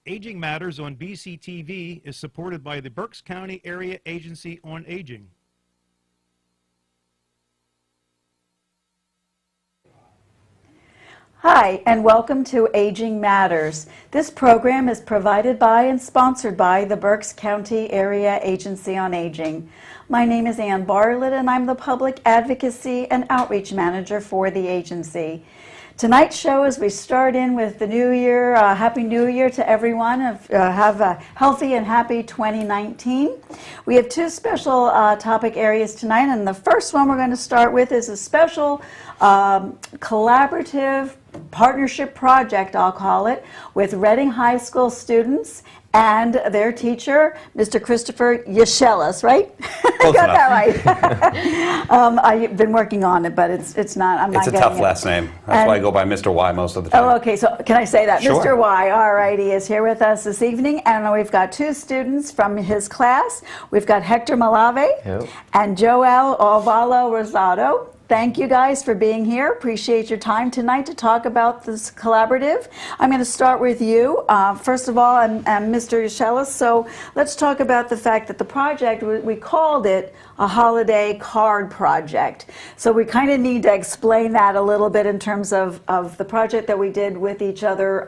Aging Matters on BCTV is supported by the Berks County Area Agency on Aging. Hi, and welcome to Aging Matters. This program is provided by and sponsored by the Berks County Area Agency on Aging. My name is Ann Barlet, and I'm the Public Advocacy and Outreach Manager for the agency. Tonight's show, as we start in with the new year, Happy New Year to everyone. Have a healthy and happy 2019. We have two special topic areas tonight, and the first one we're going to start with is a special collaborative partnership project, I'll call it, with Reading High School students and their teacher, Mr. Christopher Yeshulas, right? I got that right. I've been working on it, but it's not, I'm not getting it. It's a tough last name. That's why I go by Mr. Y most of the time. Oh, okay, so can I say that? Sure. Mr. Y, all right, he is here with us this evening, and we've got two students from his class. We've got Hector Malave and Joel Ovalo Rosado. Thank you guys for being here. Appreciate your time tonight to talk about this collaborative. I'm going to start with you, first of all, and Mr. Yeshulas. So let's talk about the fact that the project, we called it a holiday card project. So we kind of need to explain that a little bit in terms of the project that we did with each other.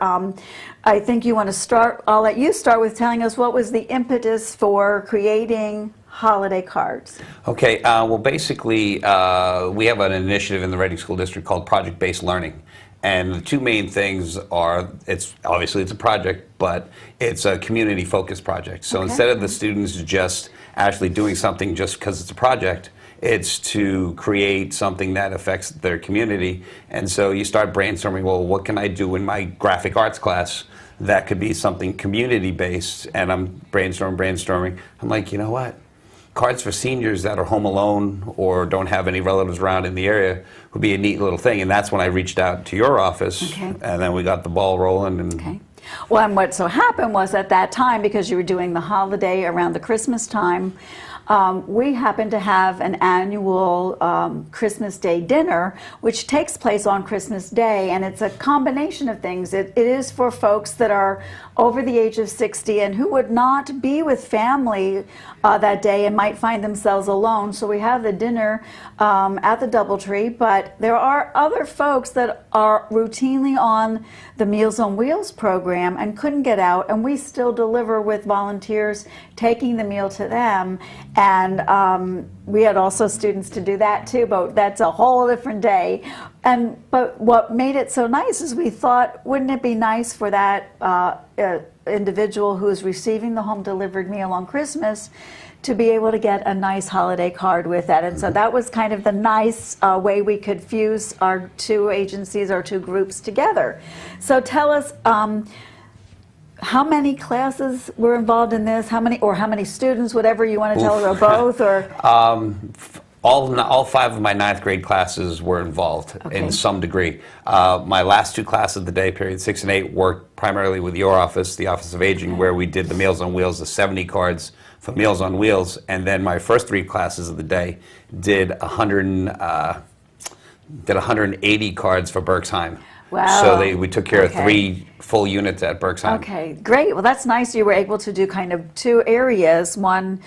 I think you want to start, I'll let you start with telling us what was the impetus for creating holiday cards. Okay, well basically we have an initiative in the Reading School District called Project-Based Learning. And the two main things are, obviously it's a project, but it's a community-focused project. So instead of the students just actually doing something just because it's a project, it's to create something that affects their community. And so you start brainstorming, well, what can I do in my graphic arts class that could be something community-based? And I'm brainstorming. I'm like, you know what? Cards for seniors that are home alone or don't have any relatives around in the area would be a neat little thing. And that's when I reached out to your office, and then we got the ball rolling. And well, and what so happened was at that time, because you were doing the holiday around the Christmas time, we happen to have an annual Christmas Day dinner, which takes place on Christmas Day, and it's a combination of things. It is for folks that are over the age of 60 and who would not be with family that day and might find themselves alone. So we have the dinner at the Doubletree, but there are other folks that are routinely on the Meals on Wheels program and couldn't get out, and we still deliver with volunteers taking the meal to them. And we had also students to do that too, but that's a whole different day. But what made it so nice is we thought, wouldn't it be nice for that individual who is receiving the home delivered meal on Christmas to be able to get a nice holiday card with that. And so that was kind of the nice way we could fuse our two agencies, our two groups together. So tell us, how many classes were involved in this? How many students, whatever you want to tell us, or both? Or all five of my ninth grade classes were involved in some degree. My last two classes of the day, period 6 and 8, worked primarily with your office, the Office of Aging, where we did the Meals on Wheels, the 70 cards for Meals on Wheels, and then my first 3 classes of the day did 180 cards for Berksheim. Wow. So we took care of 3 full units at Berksheim. Okay, great. Well, that's nice. You were able to do kind of 2 areas, one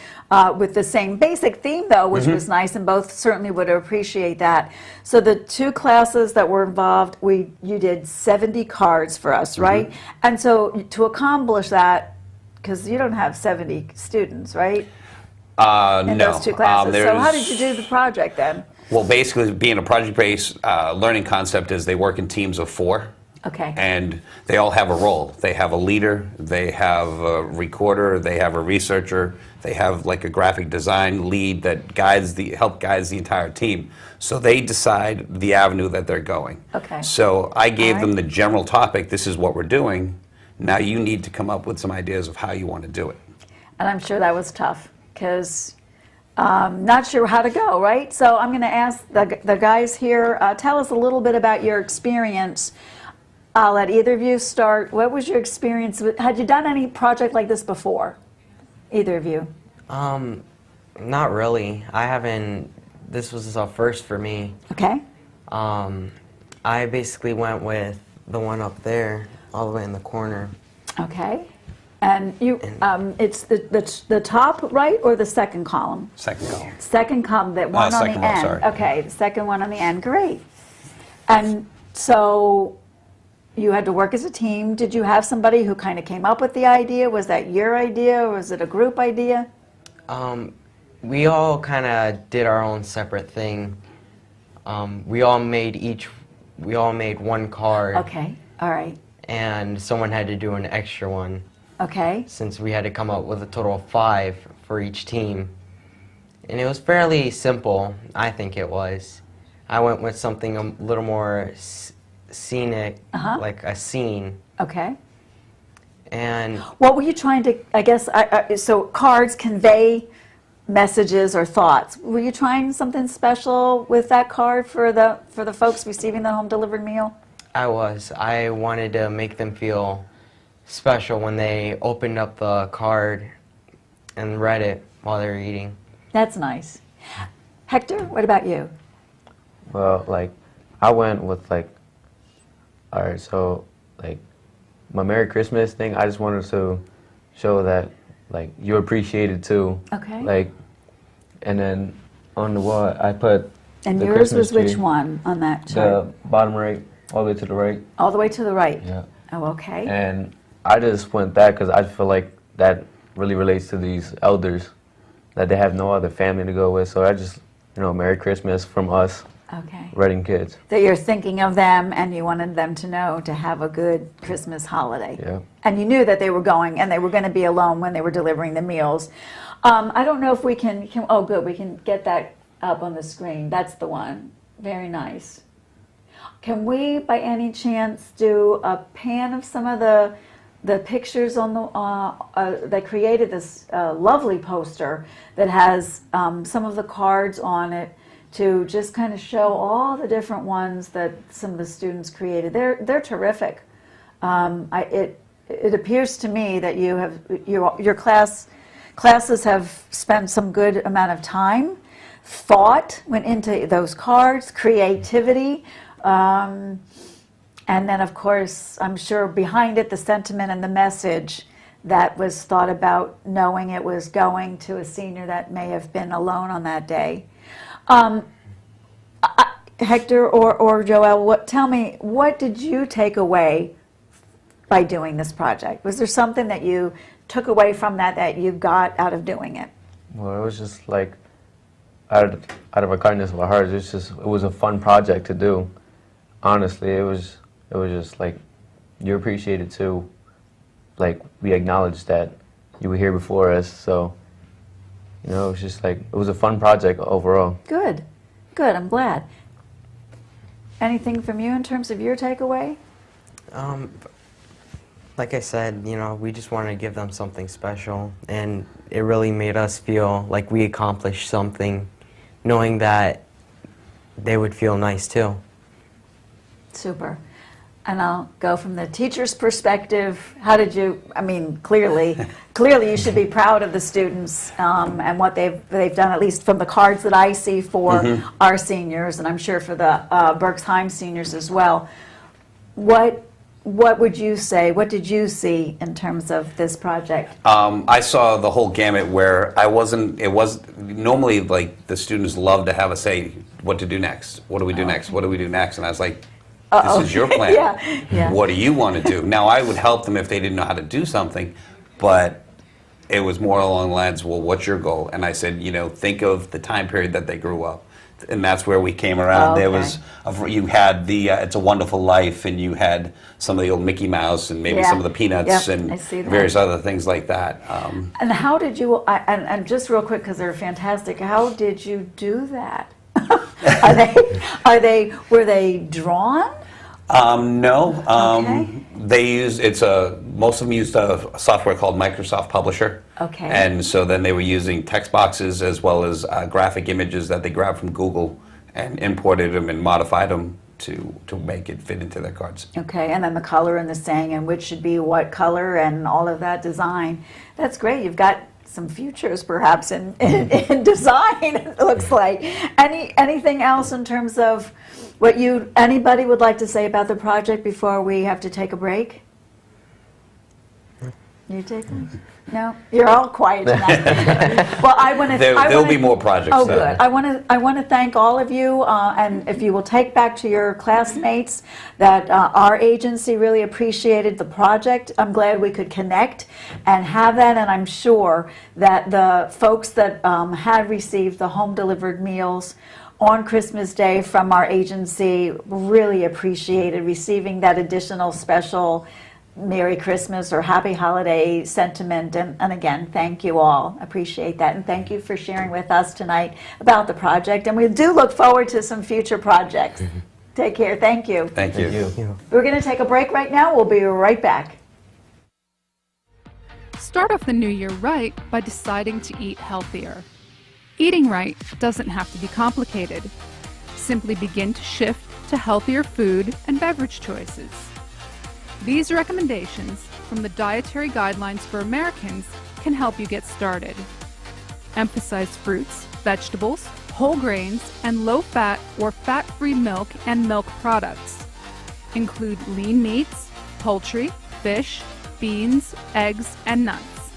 with the same basic theme, though, which was nice, and both certainly would appreciate that. So the 2 classes that were involved, you did 70 cards for us, right? And so to accomplish that, because you don't have 70 students, right? In no. those 2 classes. So how did you do the project then? Well, basically, being a project-based learning concept is they work in teams of 4. Okay. And they all have a role. They have a leader, they have a recorder, they have a researcher, they have like a graphic design lead that guides the entire team. So they decide the avenue that they're going. Okay. So I gave them the general topic, this is what we're doing. Now you need to come up with some ideas of how you want to do it. And I'm sure that was tough, because not sure how to go, right? So I'm going to ask the guys here, tell us a little bit about your experience. I'll let either of you start. What was your experience had you done any project like this before? Either of you? Not really. I haven't, this was a first for me. Okay. I basically went with the one up there, all the way in the corner. Okay. And you, it's the top right or the second column? Second column. Second column, that one on the second row, end. sorry. Okay, the second one on the end, great. And so you had to work as a team. Did you have somebody who kind of came up with the idea? Was that your idea, or was it a group idea? We all kind of did our own separate thing. We all made one card. Okay, all right. And someone had to do an extra one. Okay. Since we had to come up with a total of 5 for each team. And it was fairly simple, I think it was. I went with something a little more scenic, like a scene. Okay. And what were you trying to, I guess, so cards convey messages or thoughts. Were you trying something special with that card for the folks receiving the home delivered meal? I was. I wanted to make them feel special when they opened up the card and read it while they were eating. That's nice. Hector, what about you? Well, like, I went with, like, all right, so, like, my Merry Christmas thing, I just wanted to show that, like, you appreciate it too. Okay. Like, and then on the wall, I put And the yours Christmas was which tree, one on that chart? the bottom right, all the way to the right. All the way to the right? Yeah. Oh, okay. And I just went that because I feel like that really relates to these elders, that they have no other family to go with. So I just, Merry Christmas from us, Okay. Reading kids. That you're thinking of them and you wanted them to know to have a good Christmas holiday. Yeah. And you knew that they were going and they were going to be alone when they were delivering the meals. I don't know if we can, oh good, we can get that up on the screen. That's the one. Very nice. Can we, by any chance, do a pan of some of the pictures on the that created this lovely poster that has some of the cards on it, to just kind of show all the different ones that some of the students created. They're terrific. It appears to me that you have your classes have spent some good amount of time, thought went into those cards, creativity. And then, of course, I'm sure behind it, the sentiment and the message that was thought about, knowing it was going to a senior that may have been alone on that day. Hector or Joelle, tell me, what did you take away by doing this project? Was there something that you took away from that you got out of doing it? Well, it was just like, out of a kindness of our hearts, it was a fun project to do. Honestly, it was just like, you appreciate it too. Like, we acknowledged that you were here before us, so, it was just like, it was a fun project overall. Good, I'm glad. Anything from you in terms of your takeaway? Like I said, we just wanted to give them something special, and it really made us feel like we accomplished something, knowing that they would feel nice too. Super. And I'll go from the teacher's perspective. How did you, clearly you should be proud of the students and what they've done, at least from the cards that I see for our seniors, and I'm sure for the Berks seniors as well. What would you say, what did you see in terms of this project? I saw the whole gamut where normally like the students love to have a say what to do next. What do we do next? What do we do next? And I was like, this is your plan. Yeah. What do you want to do? Now, I would help them if they didn't know how to do something, but it was more along the lines, well, what's your goal? And I said, think of the time period that they grew up. And that's where we came around. Okay. There was, you had the It's a Wonderful Life, and you had some of the old Mickey Mouse, and maybe some of the Peanuts, and various other things like that. And how did you, and just real quick, because they're fantastic, how did you do that? Were they drawn? No. Okay. Most of them used a software called Microsoft Publisher. Okay. And so then they were using text boxes as well as graphic images that they grabbed from Google and imported them and modified them to make it fit into their cards. Okay. And then the color and the saying and which should be what color and all of that design. That's great. You've got some futures perhaps in design, it looks like. Anything else in terms of what anybody would like to say about the project before we have to take a break? You take them? No, you're all quiet tonight. Well, I want to. There'll be more projects. Oh, good. I want to thank all of you, and if you will take back to your classmates that our agency really appreciated the project. I'm glad we could connect and have that, and I'm sure that the folks that had received the home delivered meals on Christmas Day from our agency really appreciated receiving that additional special Merry Christmas or Happy Holiday sentiment. And again, thank you all. Appreciate that. And thank you for sharing with us tonight about the project. And we do look forward to some future projects. Take care. Thank you. Thank you. We're going to take a break right now. We'll be right back. Start off the new year right by deciding to eat healthier. Eating right doesn't have to be complicated. Simply begin to shift to healthier food and beverage choices. These recommendations from the Dietary Guidelines for Americans can help you get started. Emphasize fruits, vegetables, whole grains, and low-fat or fat-free milk and milk products. Include lean meats, poultry, fish, beans, eggs, and nuts.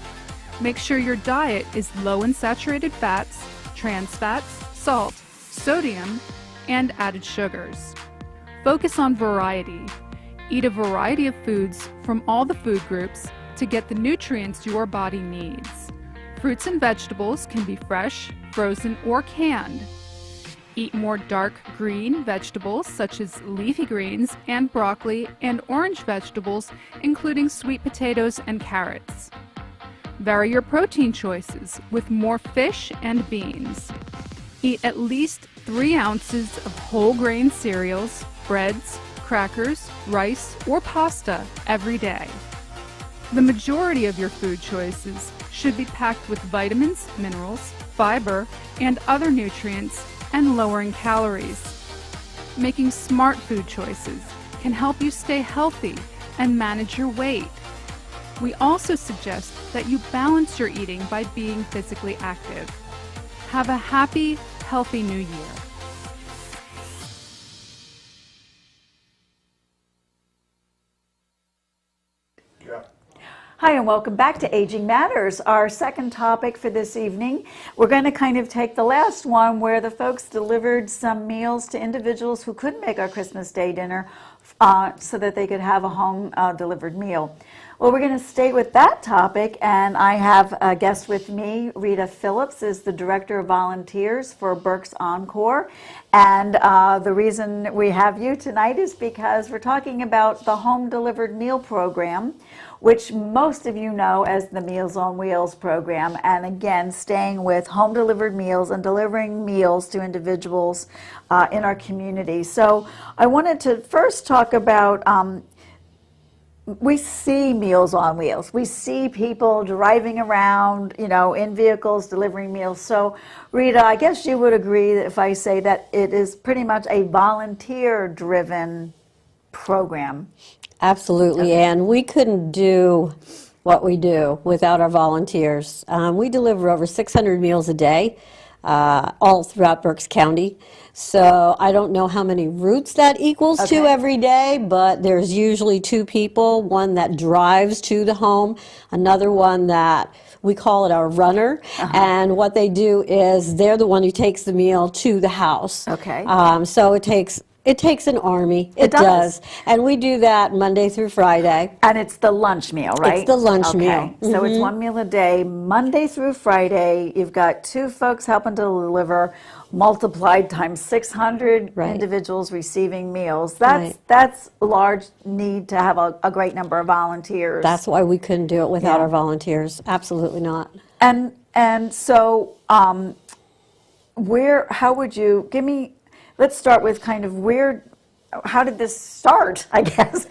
Make sure your diet is low in saturated fats, trans fats, salt, sodium, and added sugars. Focus on variety. Eat a variety of foods from all the food groups to get the nutrients your body needs. Fruits and vegetables can be fresh, frozen, or canned. Eat more dark green vegetables such as leafy greens and broccoli, and orange vegetables including sweet potatoes and carrots. Vary your protein choices with more fish and beans. Eat at least 3 ounces of whole grain cereals, breads, crackers, rice, or pasta every day. The majority of your food choices should be packed with vitamins, minerals, fiber, and other nutrients, and lowering calories. Making smart food choices can help you stay healthy and manage your weight. We also suggest that you balance your eating by being physically active. Have a happy, healthy new year. Hi, and welcome back to Aging Matters. Our second topic for this evening, we're going to kind of take the last one where the folks delivered some meals to individuals who couldn't make our Christmas Day dinner so that they could have a home delivered meal. Well, we're going to stay with that topic, and I have a guest with me. Rita Phillips is the Director of Volunteers for Berks Encore, and the reason we have you tonight is because we're talking about the Home Delivered Meal Program, which most of you know as the Meals on Wheels program, and again, staying with home delivered meals and delivering meals to individuals in our community. So I wanted to first talk about we see Meals on Wheels. We see people driving around, in vehicles delivering meals. So, Rita, I guess you would agree that if I say that it is pretty much a volunteer-driven program. Absolutely, Ann. We couldn't do what we do without our volunteers. We deliver over 600 meals a day, all throughout Berks County. So I don't know how many routes that equals to every day, but there's usually 2 people, one that drives to the home, another one that we call it our runner, and what they do is they're the one who takes the meal to the house. Okay. So it takes an army. It does. And we do that Monday through Friday. And it's the lunch meal, right? It's the lunch meal. So it's 1 meal a day, Monday through Friday. You've got 2 folks helping to deliver, multiplied times 600 individuals receiving meals. That's a large need to have a great number of volunteers. That's why we couldn't do it without our volunteers. Absolutely not. And so how would you give me? Let's start with kind of how did this start, I guess?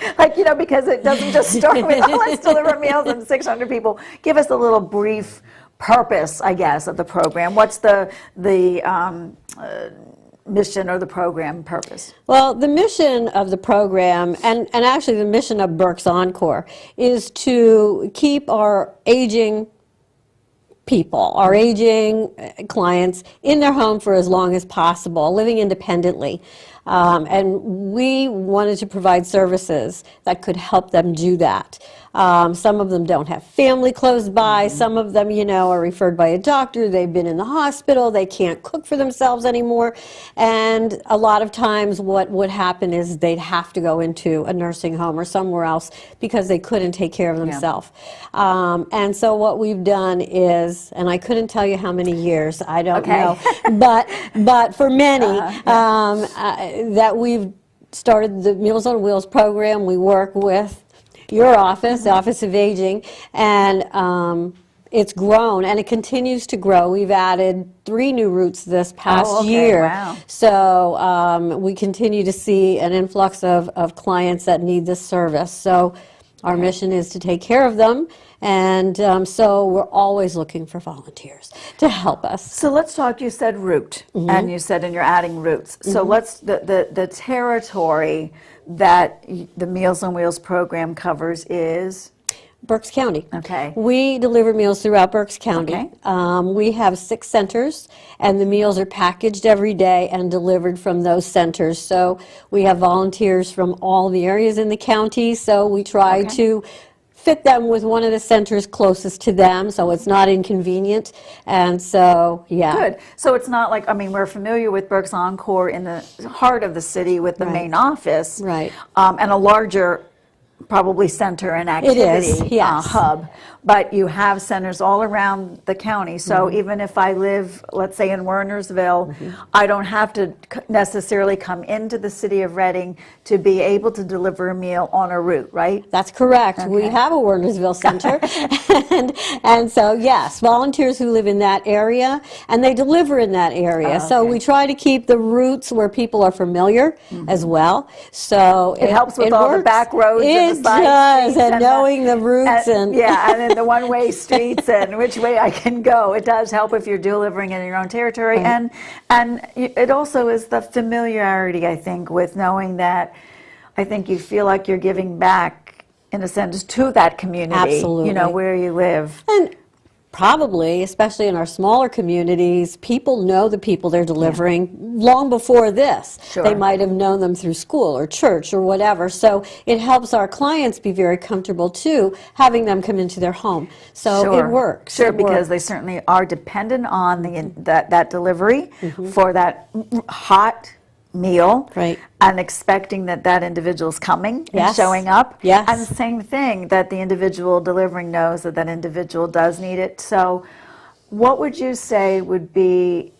Because it doesn't just start with, let's deliver meals and 600 people. Give us a little brief purpose, I guess, of the program. What's the mission or the program purpose? Well, the mission of the program, and actually the mission of Berks Encore, is to keep our aging people, our aging clients, in their home for as long as possible, living independently. And we wanted to provide services that could help them do that. Some of them don't have family close by. Some of them, are referred by a doctor. They've been in the hospital. They can't cook for themselves anymore. And a lot of times what would happen is they'd have to go into a nursing home or somewhere else because they couldn't take care of themselves. And so what we've done is, and I couldn't tell you how many years, I don't know, but for many, that we've started the Meals on Wheels program. We work with your office, the Office of Aging, and it's grown and it continues to grow. We've added 3 new routes this past year. Wow. So we continue to see an influx of clients that need this service. So our mission is to take care of them, and so we're always looking for volunteers to help us. So let's talk, you said route, and you said, and you're adding routes. So let's, the territory that the Meals on Wheels program covers is? Berks County. Okay. We deliver meals throughout Berks County. Okay. We have 6 centers, and the meals are packaged every day and delivered from those centers. So we have volunteers from all the areas in the county, so we try to fit them with one of the centers closest to them, so it's not inconvenient. And so, Good. So it's not like, we're familiar with Berks Encore in the heart of the city with the main office. Right. And a larger probably center and activity hub, but you have centers all around the county. So even if I live, let's say in Wernersville, I don't have to necessarily come into the city of Reading to be able to deliver a meal on a route, right? That's correct. We have a Wernersville center. and so, yes, volunteers who live in that area, and they deliver in that area. So we try to keep the routes where people are familiar as well. So it helps with all the back roads and the side does, streets and knowing the routes. And then the one-way streets and which way I can go. It does help if you're delivering in your own territory. And it also is the familiarity, I think, with knowing that I think you feel like you're giving back, in a sense, to that community. Absolutely. Where you live. And probably, especially in our smaller communities, people know the people they're delivering long before this. Sure. They might have known them through school or church or whatever. So it helps our clients be very comfortable too, having them come into their home. So it works. Sure, It because works. they certainly are dependent on that delivery for that hot meal, Right. and expecting that individual's coming and Yes. showing up. Yes. And the same thing, that the individual delivering knows that individual does need it. So what would you say would be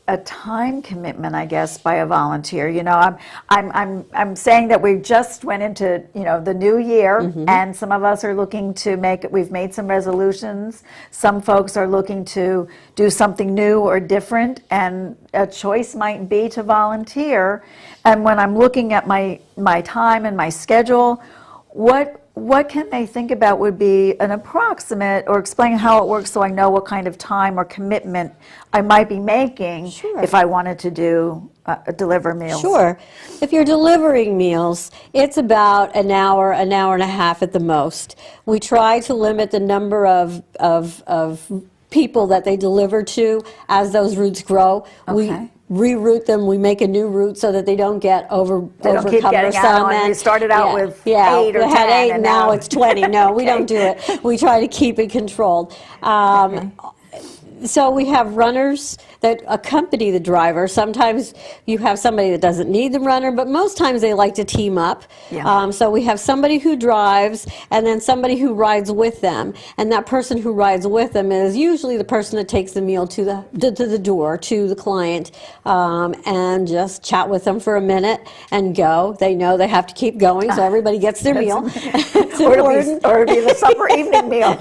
a time commitment, I guess, by a volunteer? I'm saying that we just went into the new year, and some of us are looking to we've made some resolutions. Some folks are looking to do something new or different, and a choice might be to volunteer. And when I'm looking at my time and my schedule, what can they think about would be an approximate, or explain how it works so I know what kind of time or commitment I might be making if I wanted to deliver meals? Sure. If you're delivering meals, it's about an hour and a half at the most. We try to limit the number of people that they deliver to as those routes grow. Okay. We reroute them. We make a new route so that they don't get They don't keep getting out on. You started out with 8 or 10. We had 8, and now it's 20. No, we don't do it. We try to keep it controlled. So we have runners that accompany the driver. Sometimes you have somebody that doesn't need the runner, but most times they like to team up. So we have somebody who drives and then somebody who rides with them. And that person who rides with them is usually the person that takes the meal to the door, to the client, and just chat with them for a minute and go. They know they have to keep going, so everybody gets their meal. Or it'll be the supper evening meal.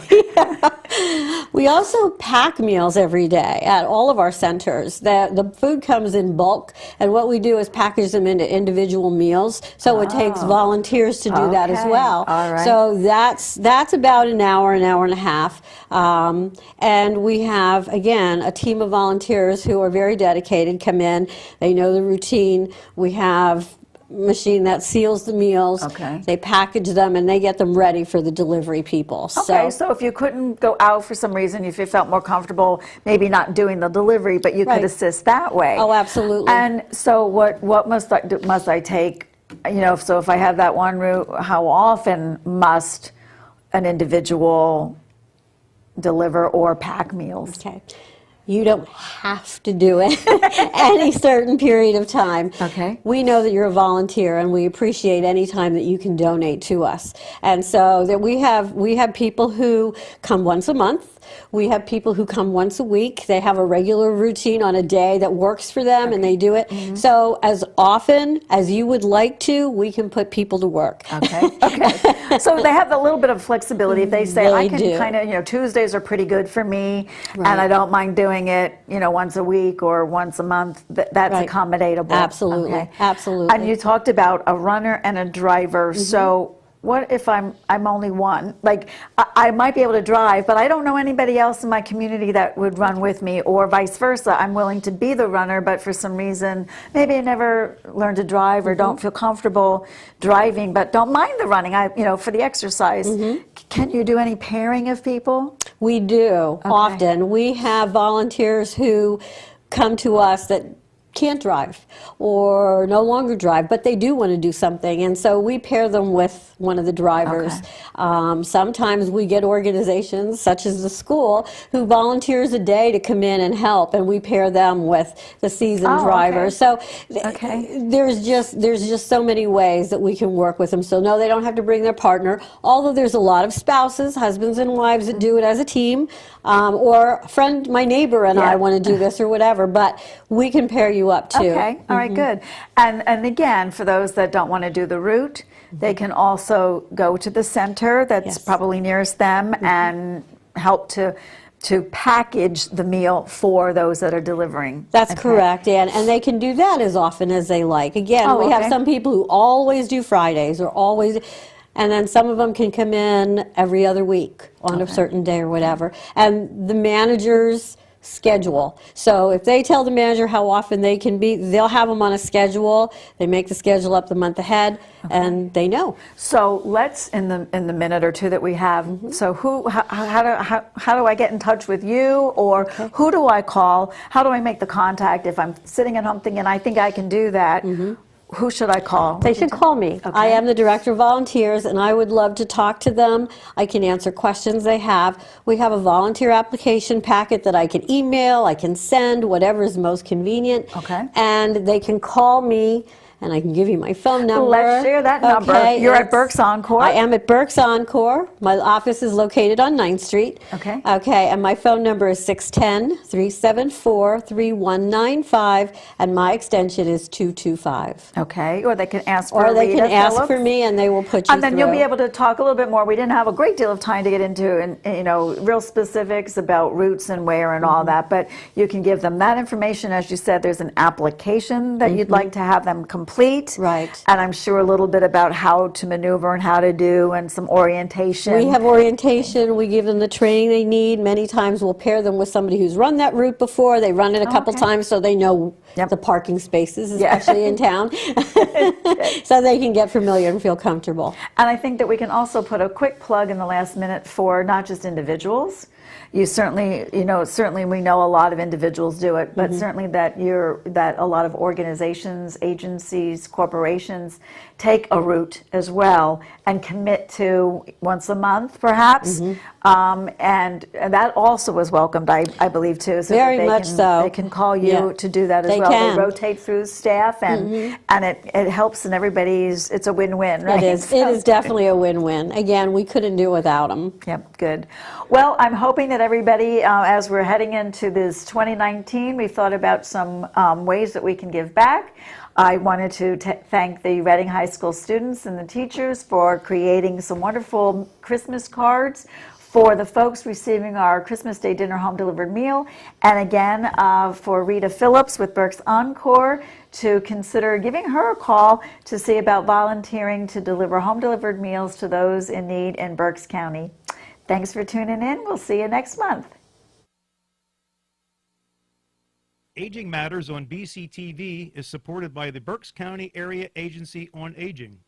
We also pack meals every day at all of our centers. The food comes in bulk, and what we do is package them into individual meals. So it takes volunteers to do that as well. All right. So that's about an hour and a half. And we have, again, a team of volunteers who are very dedicated, come in. They know the routine. We have machine that seals the meals. Okay. They package them and they get them ready for the delivery people. Okay, so if you couldn't go out for some reason, if you felt more comfortable, maybe not doing the delivery, but you Right. could assist that way. Oh, absolutely. And so what must I do, must I take, so if I have that one route, how often must an individual deliver or pack meals? Okay. You don't have to do it any certain period of time. Okay. We know that you're a volunteer, and we appreciate any time that you can donate to us. And so that we have people who come once a month. We have people who come once a week. They have a regular routine on a day that works for them, and they do it. So as often as you would like to, we can put people to work. Okay. Okay. So they have a little bit of flexibility. If they say, I They can do. kind of, Tuesdays are pretty good for me, Right. and I don't mind doing it, once a week or once a month. That's Right. accommodatable. Absolutely. Okay. Absolutely. And you talked about a runner and a driver. So what if I'm only one? Like, I might be able to drive, but I don't know anybody else in my community that would run with me, or vice versa. I'm willing to be the runner, but for some reason, maybe I never learned to drive or don't feel comfortable driving, but don't mind the running. For the exercise. Can you do any pairing of people? We do often. We have volunteers who come to us that can't drive or no longer drive, but they do want to do something, and so we pair them with one of the drivers. Sometimes we get organizations such as the school who volunteers a day to come in and help, and we pair them with the seasoned drivers. So there's just so many ways that we can work with them. So no, they don't have to bring their partner, although there's a lot of spouses, husbands and wives that do it as a team, or a friend, my neighbor and I want to do this or whatever, but we can pair you up too. Okay, all right, good. And again, for those that don't want to do the route, they can also go to the center that's probably nearest them and help to package the meal for those that are delivering. That's correct, and they can do that as often as they like. Again, we have some people who always do Fridays or always, and then some of them can come in every other week on a certain day or whatever. And the managers schedule. So if they tell the manager how often they can be, they'll have them on a schedule. They make the schedule up the month ahead, and they know. So let's, in the minute or two that we have, so how do I get in touch with you, or who do I call? How do I make the contact if I'm sitting at home thinking, I think I can do that? Who should I call? They should call me. I am the Director of Volunteers, and I would love to talk to them. I can answer questions they have. We have a volunteer application packet that I can email, I can send, whatever is most convenient. Okay. And they can call me, and I can give you my phone number. Let's share that number. You're at Berks Encore? I am at Berks Encore. My office is located on 9th Street. Okay. Okay, and my phone number is 610-374-3195, and my extension is 225. Okay, or they can ask for Or they Rita can ask Phillips. for me, and they will put you And then through. you'll be able to talk a little bit more. We didn't have a great deal of time to get into, and real specifics about routes and where and all that, but you can give them that information. As you said, there's an application that you'd like to have them complete. Right. And I'm sure a little bit about how to maneuver and how to do, and some orientation. We have orientation. We give them the training they need. Many times we'll pair them with somebody who's run that route before. They run it a couple times, so they know the parking spaces, especially in town, so they can get familiar and feel comfortable. And I think that we can also put a quick plug in the last minute for not just individuals. You certainly, certainly we know a lot of individuals do it, but certainly that a lot of organizations, agencies, corporations take a route as well and commit to once a month, perhaps. And that also was welcomed, I believe, too. So Very that much so. They can call you to do that as They well. can. They rotate through staff, and it helps, and it's a win-win, right? It is. It is definitely a win-win. Again, we couldn't do without them. Yep, good. Well, I'm hoping that everybody, as we're heading into this 2019, we've thought about some ways that we can give back. I wanted to thank the Reading High School students and the teachers for creating some wonderful Christmas cards for the folks receiving our Christmas Day dinner home delivered meal, and again for Rita Phillips with Berks Encore to consider giving her a call to see about volunteering to deliver home delivered meals to those in need in Berks County. Thanks for tuning in. We'll see you next month. Aging Matters on BCTV is supported by the Berks County Area Agency on Aging.